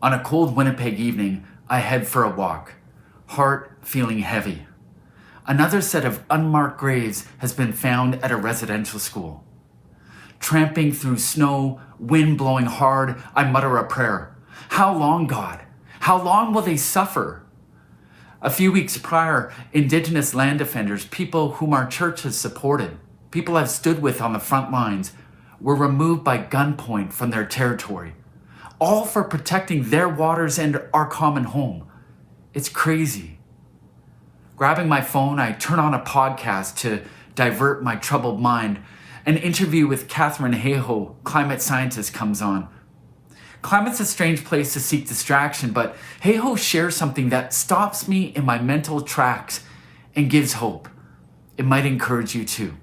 On a cold Winnipeg evening, I head for a walk, heart feeling heavy. Another set of unmarked graves has been found at a residential school. Tramping through snow, wind blowing hard, I mutter a prayer. How long, God? How long will they suffer? A few weeks prior, Indigenous land defenders, people whom our church has supported, people I've stood with on the front lines, were removed by gunpoint from their territory, all for protecting their waters and our common home. It's crazy. Grabbing my phone, I turn on a podcast to divert my troubled mind. An interview with Catherine Hayhoe, climate scientist, comes on. Climate's a strange place to seek distraction, but Hayhoe shares something that stops me in my mental tracks and gives hope. It might encourage you too.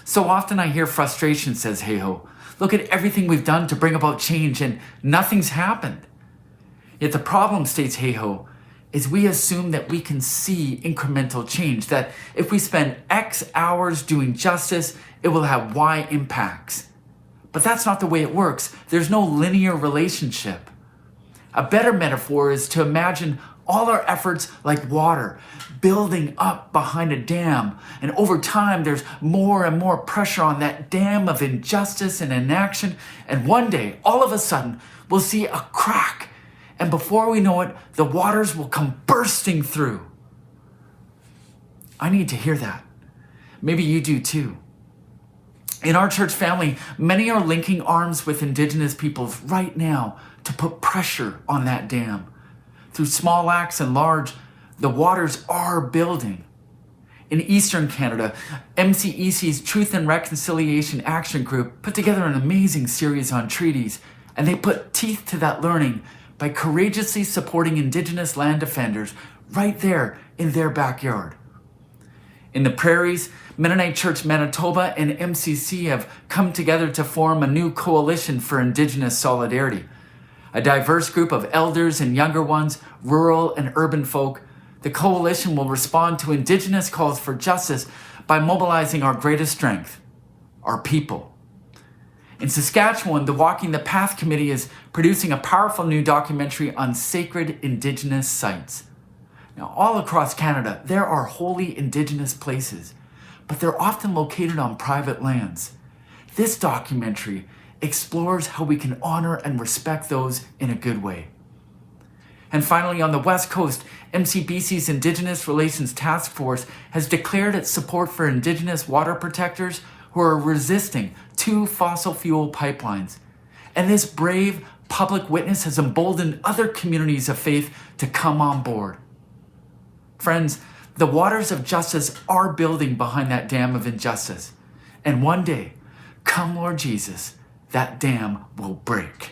So often I hear frustration, says Hayhoe. Look at everything we've done to bring about change and nothing's happened. Yet the problem, states Hayhoe, is we assume that we can see incremental change, that if we spend X hours doing justice, it will have Y impacts. But that's not the way it works. There's no linear relationship. A better metaphor is to imagine all our efforts like water building up behind a dam. And over time, there's more and more pressure on that dam of injustice and inaction. And one day, all of a sudden, we'll see a crack. And before we know it, the waters will come bursting through. I need to hear that. Maybe you do too. In our church family, many are linking arms with Indigenous peoples right now to put pressure on that dam. Through small acts and large, the waters are building. In Eastern Canada, MCEC's Truth and Reconciliation Action Group put together an amazing series on treaties, and they put teeth to that learning by courageously supporting Indigenous land defenders right there in their backyard. In the prairies, Mennonite Church Manitoba and MCC have come together to form a new coalition for Indigenous solidarity. A diverse group of elders and younger ones, rural and urban folk, the coalition will respond to Indigenous calls for justice by mobilizing our greatest strength, our people. In Saskatchewan, the Walking the Path Committee is producing a powerful new documentary on sacred Indigenous sites. Now, all across Canada, there are holy Indigenous places, but they're often located on private lands. This documentary explores how we can honor and respect those in a good way. And finally, on the West Coast, MCBC's Indigenous Relations Task Force has declared its support for Indigenous water protectors who are resisting 2 fossil fuel pipelines. And this brave public witness has emboldened other communities of faith to come on board. Friends, the waters of justice are building behind that dam of injustice. And one day, come Lord Jesus, that dam will break.